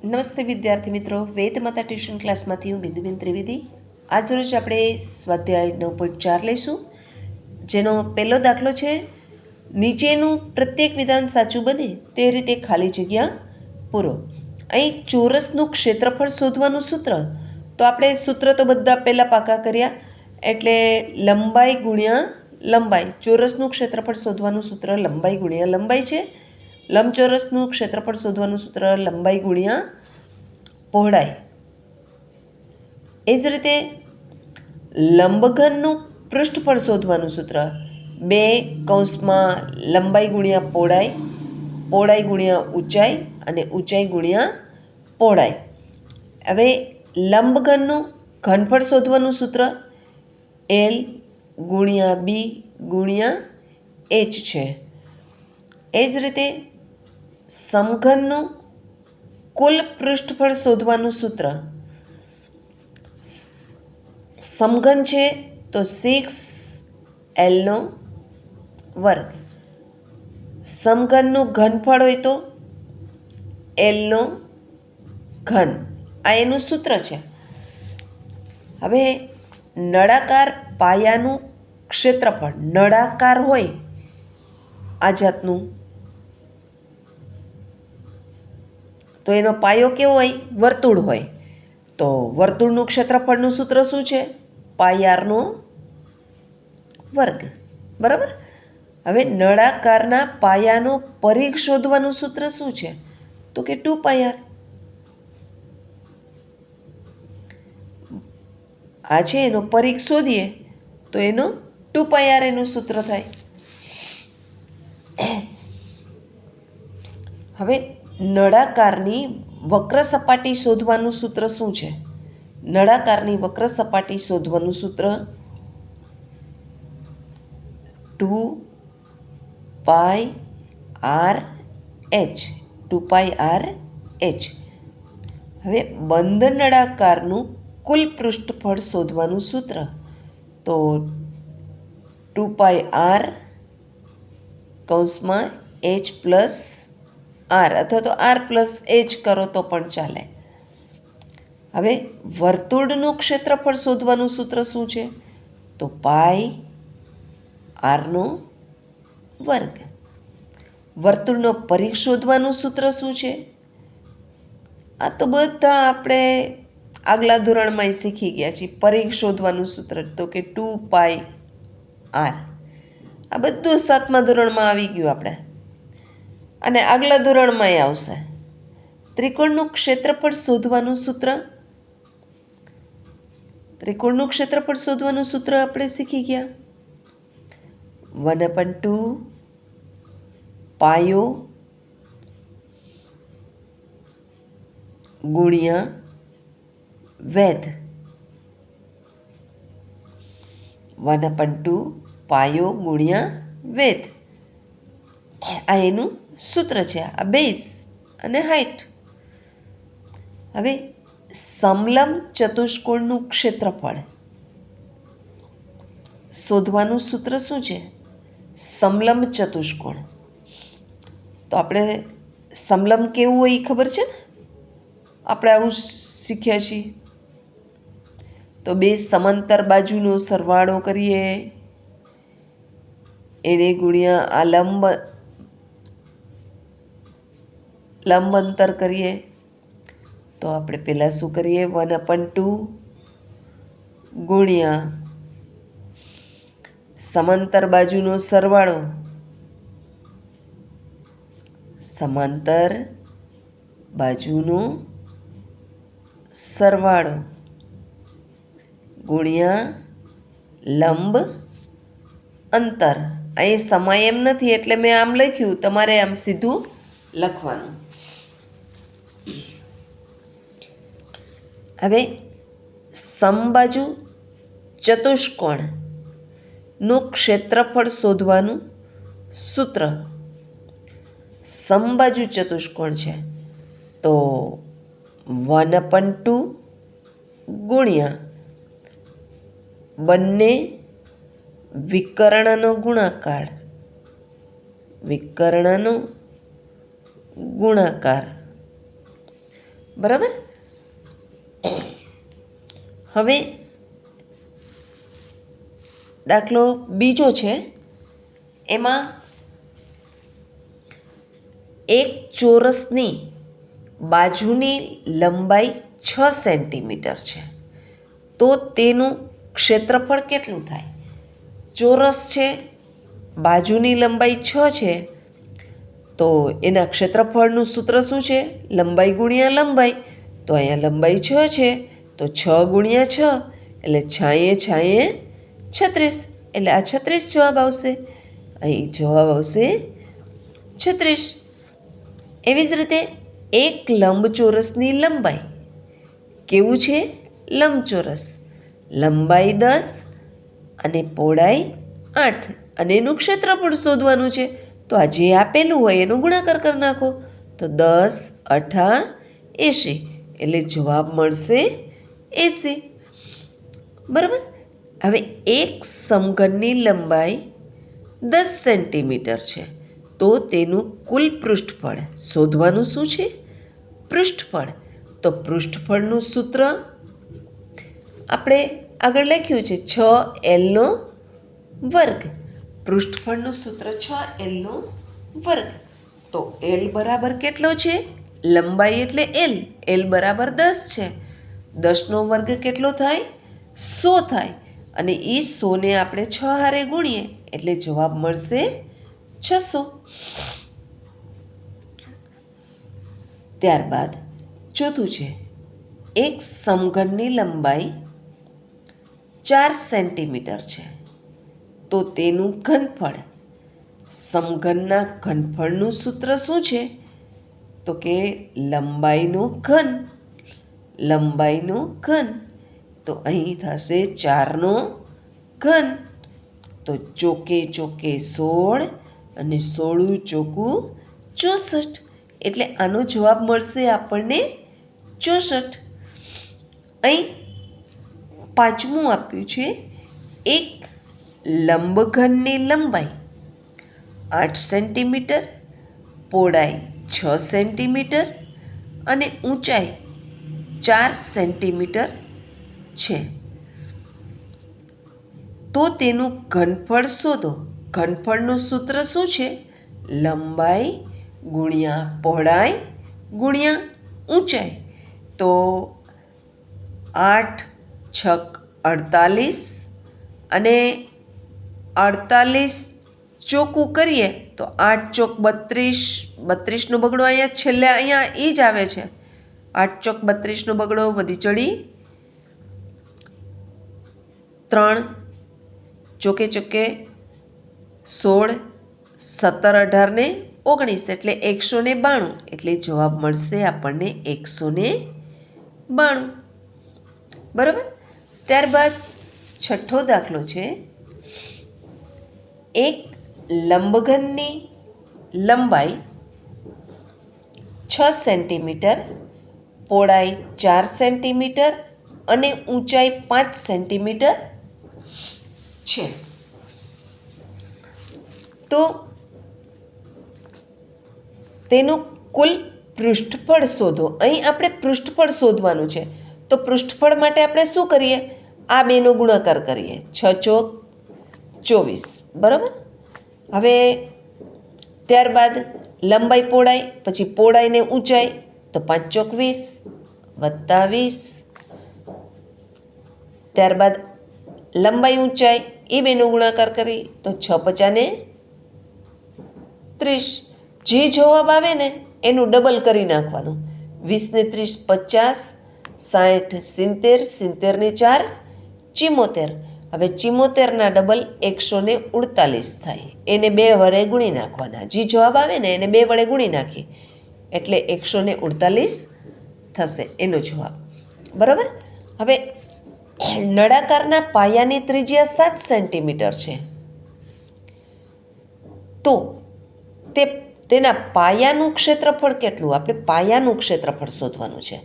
નમસ્તે વિદ્યાર્થી મિત્રો, વેદમાતા ટ્યુશન ક્લાસમાંથી હું બિંદુબેન ત્રિવેદી. આજરોજ આપણે સ્વાધ્યાય 9.4 લઈશું, જેનો પહેલો દાખલો છે નીચેનું પ્રત્યેક વિધાન સાચું બને તે રીતે ખાલી જગ્યા પૂરો. અહીં ચોરસનું ક્ષેત્રફળ શોધવાનું સૂત્ર, તો આપણે સૂત્ર તો બધા પહેલાં પાકા કર્યા, એટલે લંબાઈ ગુણ્યા લંબાઈ. ચોરસનું ક્ષેત્રફળ શોધવાનું સૂત્ર લંબાઈ ગુણ્યા લંબાઈ છે. લંબચોરસનું ક્ષેત્રફળ શોધવાનું સૂત્ર લંબાઈ ગુણ્યા પહોળાઈ. એ જ રીતે લંબઘનનું પૃષ્ઠફળ શોધવાનું સૂત્ર 2 લંબાઈ ગુણ્યા પહોળાઈ, પહોળાઈ ગુણ્યા ઊંચાઈ અને ઊંચાઈ ગુણ્યા પહોળાઈ. હવે લંબઘનનું ઘનફળ શોધવાનું સૂત્ર L ગુણ્યા B ગુણ્યા H છે. એ જ રીતે સમઘનનું કુલ પૃષ્ઠફળ શોધવાનું સૂત્ર, સમઘન છે તો 6L². સમઘનનું ઘનફળ હોય તો L². આ એનું સૂત્ર છે. હવે નળાકાર પાયાનું ક્ષેત્રફળ, નળાકાર હોય આ જાતનું, તો એનો પાયો કેવો હોય? વર્તુળ હોય. તો વર્તુળનું ક્ષેત્રફળનું સૂત્ર શું છે? πr². બરાબર. હવે નળાકારના પાયાનો પરિઘ શોધવાનું સૂત્ર શું છે? તો કે 2πr. આ છે એનો પરિઘ શોધીએ તો એનો 2πr એનું સૂત્ર થાય. હવે નળાકારની વક્ર સપાટી શોધવાનું સૂત્ર શું છે? નળાકારની વક્ર સપાટી શોધવાનું સૂત્ર 2πrh. હવે બંધ નળાકારનું કુલ પૃષ્ઠફળ શોધવાનું સૂત્ર, તો 2πr H+R અથવા તો R+H કરો તો પણ ચાલે. હવે વર્તુળનું ક્ષેત્રફળ શોધવાનું સૂત્ર શું છે? તો πr². વર્તુળનો પરિઘ શોધવાનું સૂત્ર શું છે? આ તો બધા આપણે આગલા ધોરણમાં શીખી ગયા છીએ. પરિઘ શોધવાનું સૂત્ર તો કે 2πr. આ બધું 7મા ધોરણમાં આવી ગયું આપણે, અને આગલા ધોરણમાંય આવશે. ત્રિકોણનું ક્ષેત્રફળ શોધવાનું સૂત્ર, ત્રિકોણનું ક્ષેત્રફળ શોધવાનું સૂત્ર આપણે શીખી ગયા. 1/2 પાયો ગુણ્યા વેધ. 1/2 પાયો ગુણ્યા વેધ, આ એનું સૂત્ર છે. આ બેઝ અને હાઇટ. હવે સમલંબ ચતુષ્કોણનું ક્ષેત્રફળ શોધવાનું સૂત્ર શું છે? સમલંબ ચતુષ્કોણ. તો આપણે સમલંબ કેવું હોય એ ખબર છે ને? આપણે આવું શીખ્યા છીએ. તો બે સમાંતર બાજુનો સરવાળો કરીએ, એને ગુણ્યા આ લંબ અંતર કરીએ, તો આપણે પહેલાં શું કરીએ? 1/2 ગુણ્યા સમાંતર બાજુનો સરવાળો, સમાંતર બાજુનો સરવાળો ગુણ્યા લંબ અંતર. અહીં સમાય એમ નથી એટલે મેં આમ લખ્યું, તમારે આમ સીધું લખવાનું. હવે સમબાજુ ચતુષ્કોણનું ક્ષેત્રફળ શોધવાનું સૂત્ર, સમબાજુ ચતુષ્કોણ છે તો 1/2 ગુણ્યા બંને વિકર્ણનો ગુણાકાર, વિકર્ણનો ગુણાકાર બરાબર. હવે દાખલો બીજો છે. એમાં એક ચોરસની બાજુની લંબાઈ 6 સેન્ટીમીટર છે, તો તેનું ક્ષેત્રફળ કેટલું થાય? ચોરસ છે, બાજુની લંબાઈ 6 છે, તો એના ક્ષેત્રફળનું સૂત્ર શું છે? લંબાઈ ગુણ્યા લંબાઈ. તો અહીંયા લંબાઈ 6 છે, તો 6 ગુણ્યા 6 એટલે 6 36, એટલે આ 36 જવાબ આવશે. અહીં જવાબ આવશે 36. એવી જ રીતે એક લંબચોરસની લંબાઈ કેવું છે? લંબચોરસ લંબાઈ 10 અને પહોળાઈ 8 અને એનું ક્ષેત્રફળ શોધવાનું છે. તો આ જે આપેલું હોય એનો ગુણાકાર કરી નાખો. તો 10 8 80 એટલે જવાબ મળશે 80. બરાબર. હવે એક સમઘનની લંબાઈ 10 સેન્ટીમીટર છે, તો તેનું કુલ પૃષ્ઠફળ શોધવાનું શું છે? પૃષ્ઠફળ. તો પૃષ્ઠફળનું સૂત્ર આપણે આગળ લખ્યું છે 6L² પૃષ્ઠફળનું સૂત્ર 6L². તો L બરાબર કેટલો છે? લંબાઈ એટલે L બરાબર 10 છે. 10² કેટલો થાય? 100 થાય. અને એ 100ને આપણે 6 હારે ગુણીએ એટલે જવાબ મળશે 600. ત્યારબાદ ચોથું છે, એક સમઘનની લંબાઈ 4 સેન્ટીમીટર છે, તો તેનું ઘનફળ. સમઘનના ઘનફળનું સૂત્ર શું છે? તો કે લંબાઈનું ઘન. તો અહીં થશે 4નો ઘન. તો ચોકે 16 અને 16 ચોકું 64, એટલે આનો જવાબ મળશે આપણને 64. અહીં પાંચમું આપ્યું છે, એક લંબઘનની લંબાઈ 8 સેન્ટીમીટર, પહોળાઈ 6 સેન્ટીમીટર અને ઊંચાઈ 4 સેન્ટીમીટર છે, તો તેનું ઘનફળ શોધો. ઘનફળનું સૂત્ર શું છે? લંબાઈ ગુણ્યા પહોળાઈ ગુણ્યા ઊંચાઈ. તો 8 6 48 અને 48 ચોખ્ખું કરીએ તો 8 ચોક 32, 32નો બગડો અહીંયા છેલ્લે અહીંયા એ જ આવે છે. 8 ચોક 32નો બગડો વધી ચડી 3, ચોકે 16, 17 18 ને 19 એટલે 192, એટલે જવાબ મળશે આપણને 192. બરાબર. ત્યારબાદ છઠ્ઠો દાખલો છે, એક લંબઘનની લંબાઈ 6 સેન્ટીમીટર, પહોળાઈ 4 સેન્ટીમીટર અને ઊંચાઈ 5 સેન્ટીમીટર છે, તો તેનું કુલ પૃષ્ઠફળ શોધો. અહીં આપણે પૃષ્ઠફળ શોધવાનું છે. તો પૃષ્ઠફળ માટે આપણે શું કરીએ? આ બેનો ગુણાકાર કરીએ. 6 ચોક 24. બરાબર. હવે ત્યારબાદ લંબાઈ પહોળાઈ, પછી પહોળાઈને ઊંચાઈ, તો 5 ચોક 20 વત્તા 20. ત્યારબાદ લંબાઈ ઊંચાઈ એ બેનો ગુણાકાર કરી તો 6 50 ને 30. જે જવાબ આવે ને એનું ડબલ કરી નાખવાનું. 20 ને 30 50, 60 70, 70 ને 4 74. હવે 74ના ડબલ 148 થાય. એને 2 વડે ગુણી નાખવાના. જે જવાબ આવે ને એને 2 વડે ગુણી નાખી એટલે 148 થશે એનો જવાબ. બરાબર. હવે નળાકારના પાયાની ત્રિજ્યા 7 સેન્ટીમીટર છે, તો તેના પાયાનું ક્ષેત્રફળ કેટલું? આપણે પાયાનું ક્ષેત્રફળ શોધવાનું છે.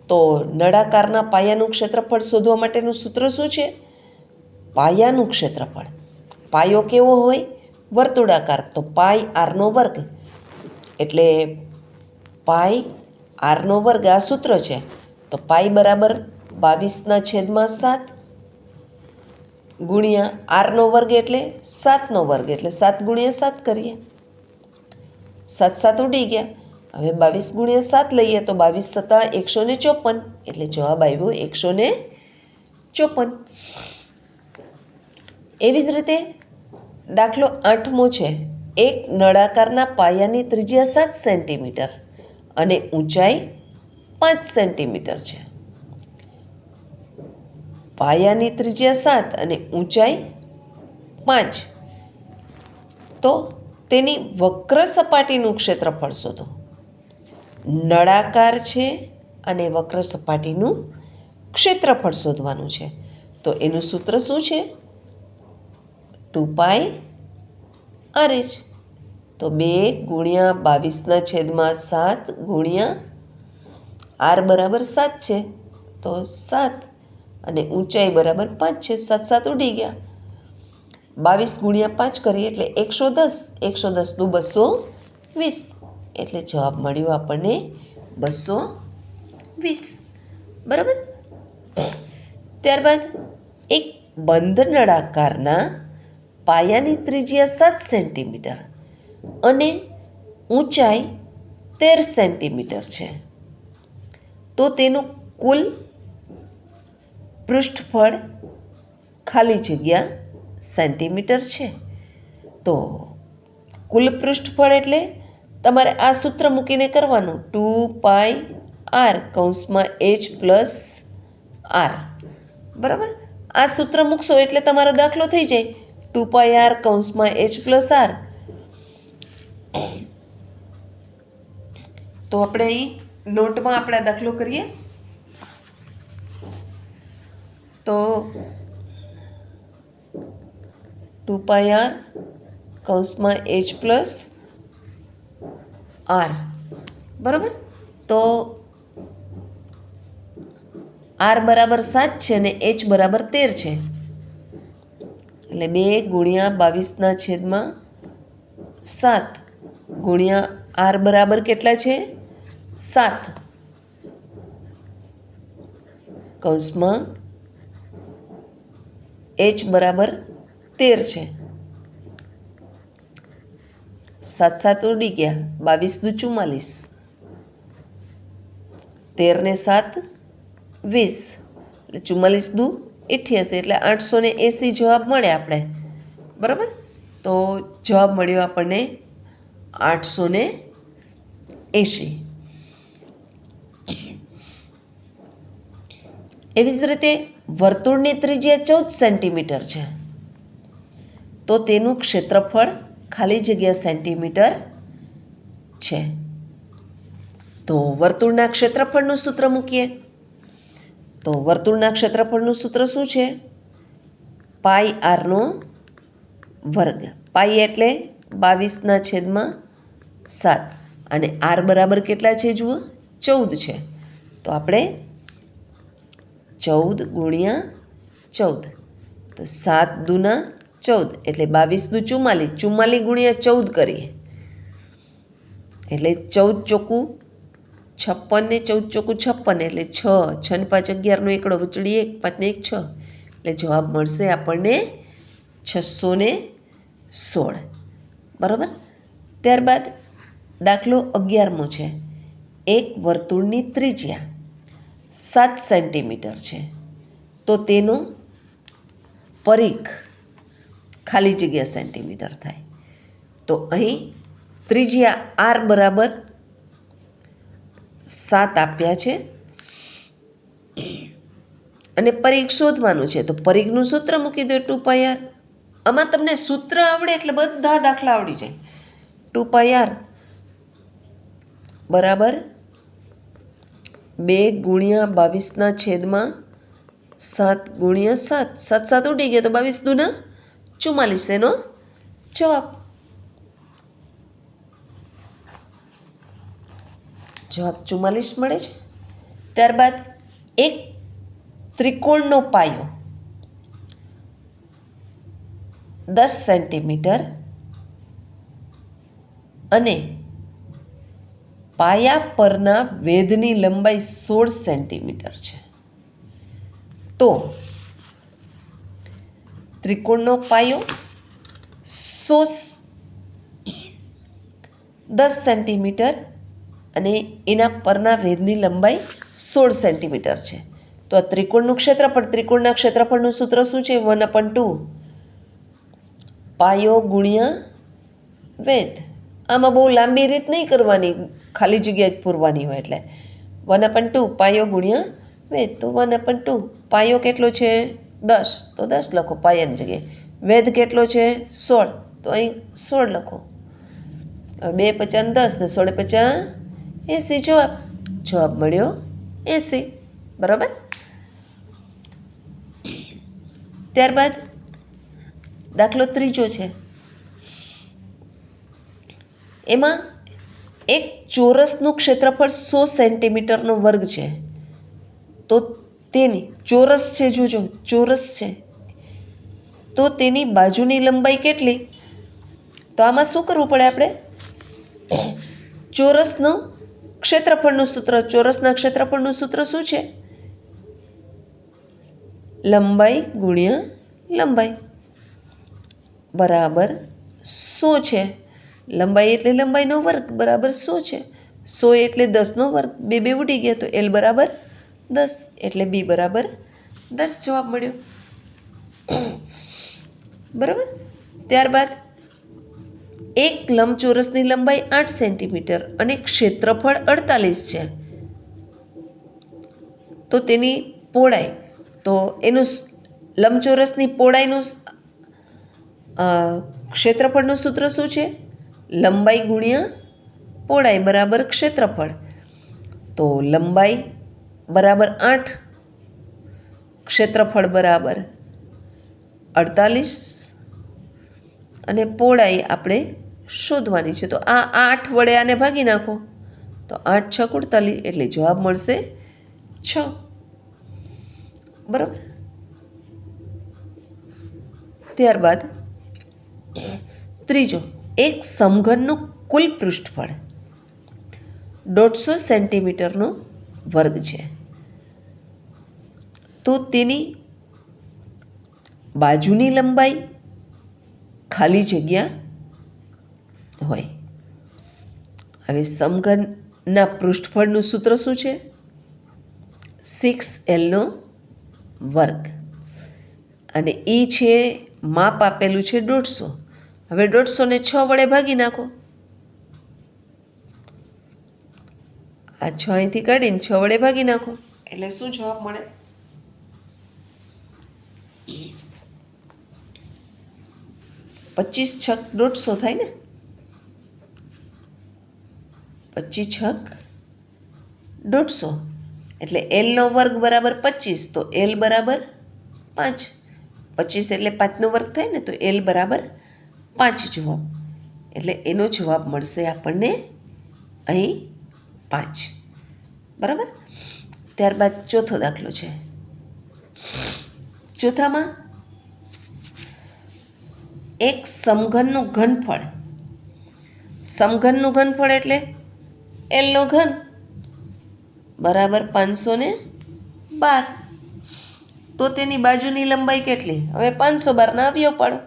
તો નળાકારના પાયાનું ક્ષેત્રફળ શોધવા માટેનું સૂત્ર શું છે? પાયાનું ક્ષેત્રફળ. પાયો કેવો હોય? વર્તુળાકાર. તો પાઈ r² એટલે પાઈ આરનો વર્ગ આ સૂત્ર છે. તો પાઈ બરાબર 22/7 ગુણ્યા આરનો વર્ગ એટલે 7નો વર્ગ એટલે 7 ગુણ્યા 7 કરીએ. 7 7 ઉડી ગયા. હવે 22 ગુણ્યા 7 લઈએ તો 22 × 7 = 154 એટલે જવાબ આવ્યો 154. એવી જ રીતે દાખલો 8મો છે. એક નળાકારના પાયાની ત્રિજ્યા 7 સેન્ટીમીટર અને ઊંચાઈ 5 સેન્ટીમીટર છે. પાયાની ત્રિજ્યા 7 અને ઊંચાઈ 5, તો તેની વક્ર સપાટીનું ક્ષેત્રફળ શોધો. નળાકાર છે અને વક્ર સપાટીનું ક્ષેત્રફળ શોધવાનું છે. તો એનું સૂત્ર શું છે? 2π/r/h. તો 2 ગુણ્યા 22/7 ગુણ્યા r બરાબર 7 છે તો 7 અને ઊંચાઈ બરાબર 5 છે. 7 7 ઉડી ગયા. 22 ગુણ્યા 5 કરીએ એટલે 110. 110 × 220 એટલે જવાબ મળ્યો આપણને 220. બરાબર. ત્યારબાદ એક બંધ નળાકારના પાયાની ત્રિજ્યા 7 સેન્ટીમીટર અને ઊંચાઈ 13 સેન્ટીમીટર છે. તો તેનું કુલ પૃષ્ઠફળ ખાલી જગ્યા સેન્ટીમીટર છે. તો કુલ પૃષ્ઠફળ એટલે તમારે આ સૂત્ર મૂકીને કરવાનું 2πr/h+r. બરાબર. આ સૂત્ર મૂકશો એટલે તમારો દાખલો થઈ જાય 2πr/h+r. તો આપણે અહીં નોટમાં આપણા દાખલો કરીએ. તો 2πr/h+r. બરાબર. તો r બરાબર 7 છે અને h બરાબર 13 છે. એટલે 2 ગુણ્યા 22/7 ગુણ્યા r બરાબર કેટલા છે? 7 કૌંસમાં h બરાબર 13 છે. 7 7 ઉડી ગયા. 22 × 44. 13 ને 7 20 એટલે 44 × 88 એટલે 880 જવાબ મળે આપણે. બરાબર. તો જવાબ મળ્યો આપણને 880. એવી જ રીતે વર્તુળની ત્રિજ્યા 14 સેન્ટીમીટર છે. તો તેનું ક્ષેત્રફળ ખાલી જગ્યા સેન્ટીમીટર છે. તો વર્તુળના ક્ષેત્રફળનું સૂત્ર મૂકીએ. તો વર્તુળના ક્ષેત્રફળનું સૂત્ર શું છે? πr² પાઈ એટલે 22/7 અને r બરાબર કેટલા છે જુઓ? 14 છે. તો આપણે 14 ગુણ્યા 14. તો 7 દૂના 14 એટલે 22 × 44. 44 ગુણ્યા 14 કરીએ એટલે 14 ચોકું 56 ને 14 ચોકું 56 એટલે 6 6 ને 5 11 નો એકડો વચડી 1 5 ને 1 6 એટલે જવાબ મળશે આપણને 616. બરાબર. ત્યારબાદ દાખલો 11મો છે. એક વર્તુળની ત્રિજ્યા 7 સેન્ટીમીટર છે. તો તેનો પરિઘ ખાલી જગ્યા સેન્ટીમીટર થાય. તો અહીં ત્રિજ્યા r બરાબર 7 આપ્યા છે અને પરિઘ શોધવાનું છે. તો પરિઘનું સૂત્ર મૂકી દો 2πr. આમાં તમને સૂત્ર આવડે એટલે બધા દાખલા આવડી જાય. 2πr બરાબર 2 ગુણ્યા 22/7 ગુણ્યા 7. 7 7 ઉડી ગયા તો 22 દૂના 44 એનો જવાબ. જવાબ 44 મળે છે. ત્યારબાદ એક ત્રિકોણનો પાયો 10 સેન્ટીમીટર અને પાયા પરના વેધની લંબાઈ 16 સેન્ટીમીટર છે, તો ત્રિકોણનો પાયો 10 સેન્ટીમીટર અને એના પરના વેધની લંબાઈ 16 સેન્ટીમીટર છે. તો આ ત્રિકોણનું ક્ષેત્રફળ, ત્રિકોણના ક્ષેત્રફળનું સૂત્ર શું છે? 1/2 પાયો ગુણ્યા વેધ. આમાં બહુ લાંબી રીત નહીં કરવાની, ખાલી જગ્યા જ પૂરવાની હોય. એટલે 1/2 પાયો ગુણ્યા વેધ. તો 1/2 પાયો કેટલો છે? 10, તો 10 લખો પાયાની જગ્યાએ. વેધ કેટલો છે? 16, તો અહીં 16 લખો. હવે 2 × 5 = 10 ને 16 × 5 = 80. જવાબ મળ્યો 80. બરાબર. ત્યારબાદ દાખલો ત્રીજો છે. એમાં એક ચોરસનું ક્ષેત્રફળ 100 સેન્ટીમીટરનો વર્ગ છે. તો તેની ચોરસ છે, જોજો ચોરસ છે, તો તેની બાજુની લંબાઈ કેટલી? તો આમાં શું કરવું પડે આપણે? ચોરસનું ક્ષેત્રફળનું સૂત્ર, ચોરસના ક્ષેત્રફળનું સૂત્ર શું છે? લંબાઈ ગુણ્યા લંબાઈ બરાબર 100 છે. લંબાઈ એટલે લંબાઈનો વર્ગ બરાબર 100 છે. 100 એટલે 10નો વર્ગ, બે ઉડી ગયા, તો L બરાબર 10, એટલે B બરાબર 10 જવાબ મળ્યો. બરાબર. ત્યારબાદ એક લંબચોરસની લંબાઈ 8 સેન્ટીમીટર અને ક્ષેત્રફળ 48 છે, તો તેની પહોળાઈ, તો એનું લંબચોરસની પહોળાઈનું ક્ષેત્રફળનું સૂત્ર શું છે? લંબાઈ ગુણ્યા પહોળાઈ બરાબર ક્ષેત્રફળ. તો લંબાઈ બરાબર 8, ક્ષેત્રફળ બરાબર 48 અને પહોળાઈ આપણે શોધવાની છે. તો આ 8 વડે આને ભાગી નાખો, તો 8 × 6 = 48, એટલે જવાબ મળશે 6. બરાબર. ત્યારબાદ ત્રીજો, એક સમઘનનું કુલ પૃષ્ઠફળ 150 સેન્ટીમીટરનો વર્ગ છે, તો તેની બાજુની લંબાઈ ખાલી જગ્યા હોય. હવે સમઘનના પૃષ્ઠફળનું સૂત્ર શું છે? 6L² અને એ છે માપ આપેલું છે 150. હવે 150 ને 6 વડે ભાગી નાખો. આ 6 અહીંથી કાઢીને 6 વડે ભાગી નાખો, એટલે શું જવાબ મળે? 25 × 6 = 150 થાય ને. 25 × 6 = 150, એટલે L² બરાબર 25, તો L બરાબર 5. 25 એટલે 5નો વર્ગ થાય ને, તો L બરાબર 5 જવાબ. એટલે એનો જવાબ મળશે આપણને અહીં 5. બરાબર. ત્યારબાદ ચોથો દાખલો છે. ચોથામાં એક સમઘનનું ઘનફળ, સમઘનનું ઘનફળ એટલે L નો ઘન બરાબર 512, તો તેની બાજુની લંબાઈ કેટલી? હવે 512ના અવયવ પાડો,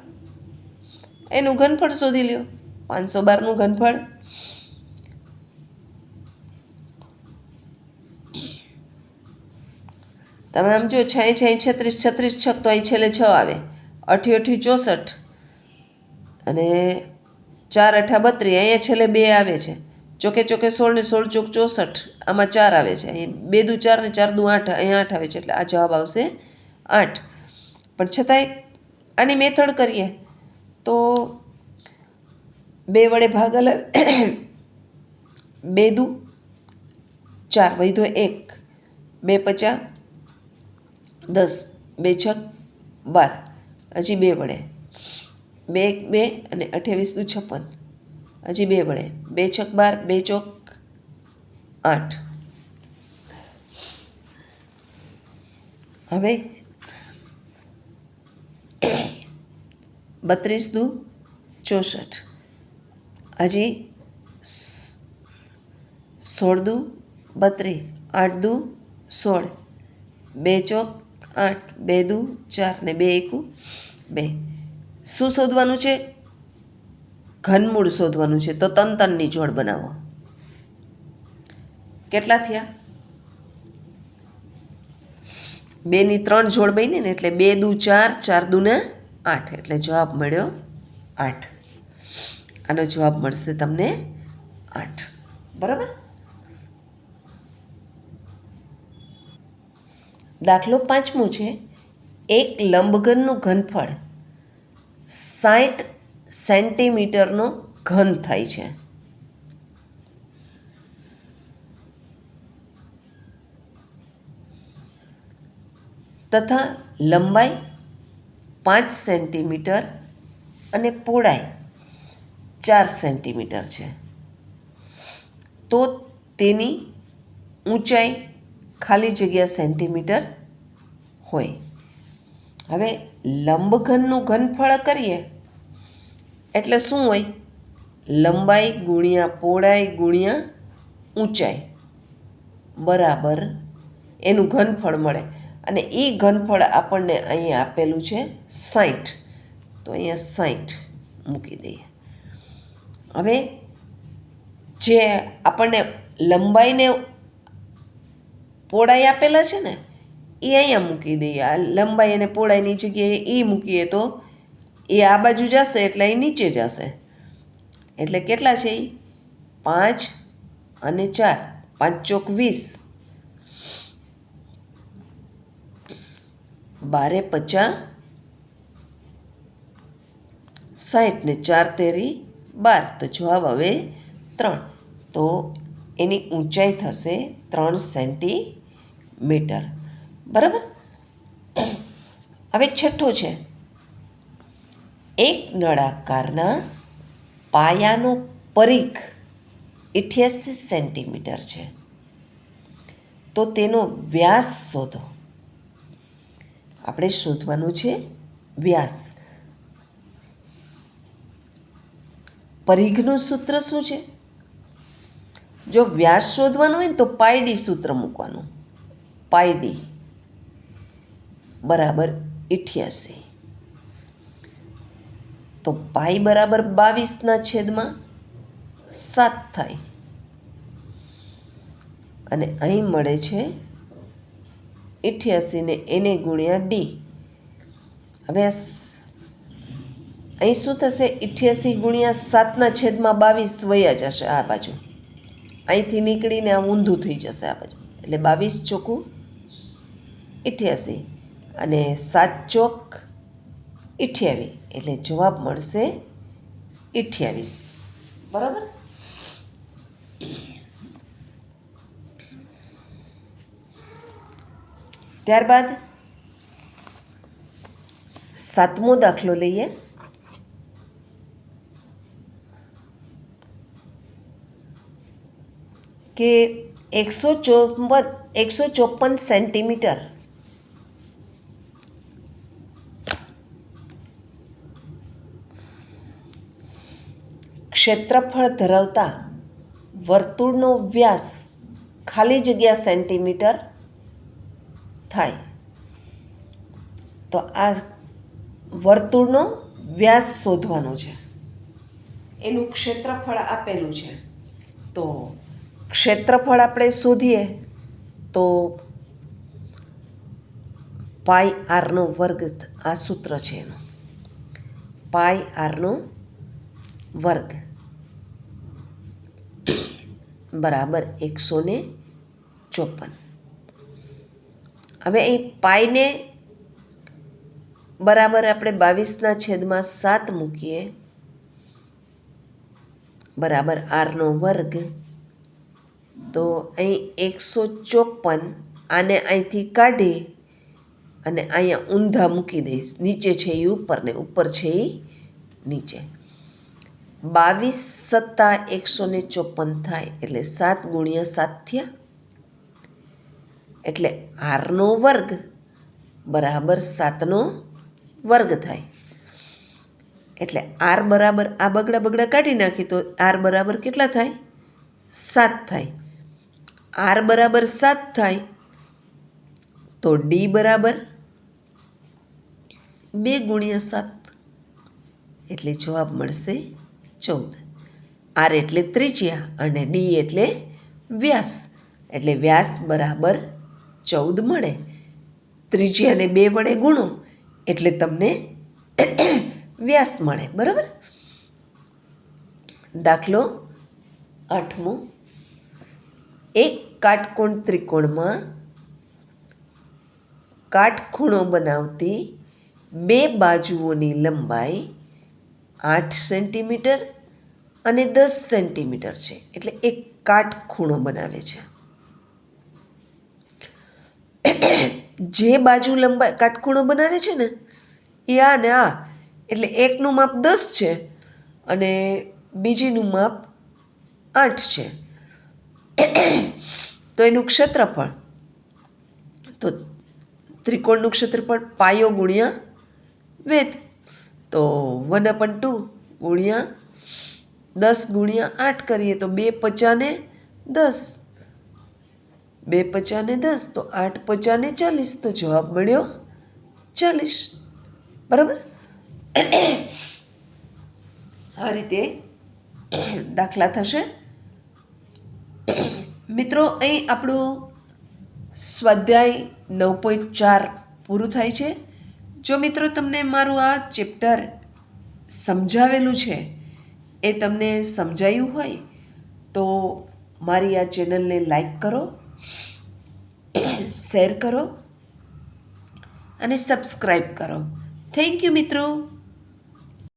એનું ઘનફળ શોધી લ્યો. 512નું ઘનફળ તમે આમ જો 6 × 6 = 36, 36 × 6 તો અહીં છેલ્લે 6 આવે, 8 × 8 = 64 અને 4 × 8 = 32, અહીંયા છેલ્લે 2 આવે છે. ચોકે 16 ને 16 ચોક 64, આમાં 4 આવે છે. અહીં 2 દુ 4 ને 4 દુ 8, અહીંયા 8 આવે છે, એટલે આ જવાબ આવશે 8. પણ છતાંય આની મેથડ કરીએ તો 2 વડે ભાગાલે 2 દુ 4, વધ્યો 1, 2 × 5 = 10, 2 × 6 = 12, હજી 2 વડે 2 × 1 = 2 અને 28 દુ 56, હજી 2 વડે 2 × 6 = 12, 2 ચોક 8. હવે 32 દુ 64, હજી 16 દુ 32, 8 દુ 16, 2 ચોક 8, 2 દુ 4 ને 2 એકુ 2. શું શોધવાનું છે? ઘનમૂળ શોધવાનું છે. તો ત્રણ જોડ બનાવો. કેટલા થયા? 2 ની 3 જોડ બની ને એટલે 2 દુ 4, 4 દુ 8, એટલે જવાબ મળ્યો 8. આનો જવાબ મળશે તમને 8. બરાબર. દાખલો 5મો છે. એક લંબઘનનું ઘનફળ 60 સેન્ટીમીટરનો ઘન થાય છે. તથા લંબાઈ 5 સેન્ટીમીટર અને પહોળાઈ 4 સેન્ટીમીટર છે. તો તેની ઊંચાઈ ખાલી જગ્યા સેન્ટીમીટર હોય. હવે લંબઘનનું ઘનફળ કરીએ એટલે શું હોય? લંબાઈ ગુણ્યા પહોળાઈ ગુણ્યા ઊંચાઈ બરાબર એનું ઘનફળ મળે. અને એ ઘનફળ આપણને અહીંયા આપેલું છે 60. તો અહીંયા 60 મૂકી દઈએ. હવે જે આપણને લંબાઈને પહોળાઈ આપેલા છે ને એ અહીંયા મૂકી દઈએ. આ લંબાઈ અને પહોળાઈની જગ્યાએ એ મૂકીએ તો એ આ બાજુ જશે એટલે એ નીચે જશે. એટલે કેટલા છે એ? 5 અને 4, 5 ચોક 20, 12 50, 60 ને 4 તેરી 12. તો જવાબ હવે 3. તો એની ઊંચાઈ થશે 3 સેન્ટીમીટર. બરાબર. હવે છઠ્ઠો છે. એક નળાકારના પાયાનો પરિઘ 88 સેન્ટીમીટર છે. તો તેનો વ્યાસ શોધો. આપણે શોધવાનું છે વ્યાસ. પરિઘનું સૂત્ર શું છે? જો વ્યાસ શોધવાનું હોય ને તો પાયડી સૂત્ર મૂકવાનું. પાયડી બરાબર 88. તો પાઈ બરાબર 22/7 થાય. અને અહીં મળે છે 88 ને એને ગુણ્યા ડી. હવે અહીં શું થશે? 88 ગુણ્યા 7/22 વયા જશે આ બાજુ. અહીંથી નીકળીને આ ઊંધું થઈ જશે આ બાજુ. એટલે 22 ચોખ્ખું 88 અને 7 ચોક 28. એટલે જવાબ મળશે 28. બરાબર. ત્યારબાદ 7મો દાખલો લઈએ. કે 154 સેન્ટીમીટર ક્ષેત્રફળ ધરાવતા વર્તુળનો વ્યાસ ખાલી જગ્યા સેન્ટીમીટર થાય. તો આ વર્તુળનો વ્યાસ શોધવાનો છે. એનું ક્ષેત્રફળ આપેલું છે. તો ક્ષેત્રફળ આપણે શોધીએ તો પાઈ આરનો વર્ગ. આ સૂત્ર છે એનું. પાઈ આરનો વર્ગ બરાબર 154. હવે અહીં પાઈને બરાબર આપણે 22/7 મૂકીએ બરાબર આરનો વર્ગ. તો અહીં 154 આને અહીંથી કાઢી અને અહીંયા ઊંધા મૂકી દઈશ. નીચે છે એ ઉપર ને ઉપર છે એ નીચે. 22 + 154 થાય એટલે 7 × 7 થયા. એટલે આરનો વર્ગ બરાબર 7નો વર્ગ થાય. એટલે આર બરાબર આ બગડા કાઢી નાખી તો આર બરાબર કેટલા થાય? 7 થાય. આર બરાબર 7 થાય તો ડી બરાબર 2 ગુણ્યા 7, એટલે જવાબ મળશે 14. આર એટલે ત્રિજ્યા અને ડી એટલે વ્યાસ, એટલે વ્યાસ બરાબર 14 મળે. ત્રિજ્યાને 2 વડે ગુણો એટલે તમને વ્યાસ મળે. બરાબર. દાખલો 8મો. એક કાટકોણ ત્રિકોણમાં કાટખૂણો બનાવતી 2 બાજુઓની લંબાઈ 8 સેન્ટીમીટર અને 10 સેન્ટીમીટર છે. એટલે એક કાટખૂણો બનાવે છે. જે બાજુ લંબાઈ કાટખૂણો બનાવે છે ને એ આ ને આ, એટલે એકનું માપ 10 છે અને બીજીનું માપ 8 છે. તો એનું ક્ષેત્રફળ, તો ત્રિકોણનું ક્ષેત્રફળ પાયો ગુણ્યા વેધ, તો 1/2 ગુણ્યા 10 ગુણ્યા 8 કરીએ તો 2 પચા ને 10, 2 પચા ને 10, તો 8 પચા ને 40, તો જવાબ મળ્યો 40. બરાબર. આ રીતે દાખલા થશે. મિત્રો, અહીં આપણું સ્વાધ્યાય 9.4 પૂરું થાય છે. જો મિત્રો તમને મારું આ ચેપ્ટર સમજાવેલું છે એ તમને સમજાયું હોય તો મારી આ ચેનલને લાઈક કરો, શેર કરો અને સબસ્ક્રાઈબ કરો. થેન્ક યુ મિત્રો.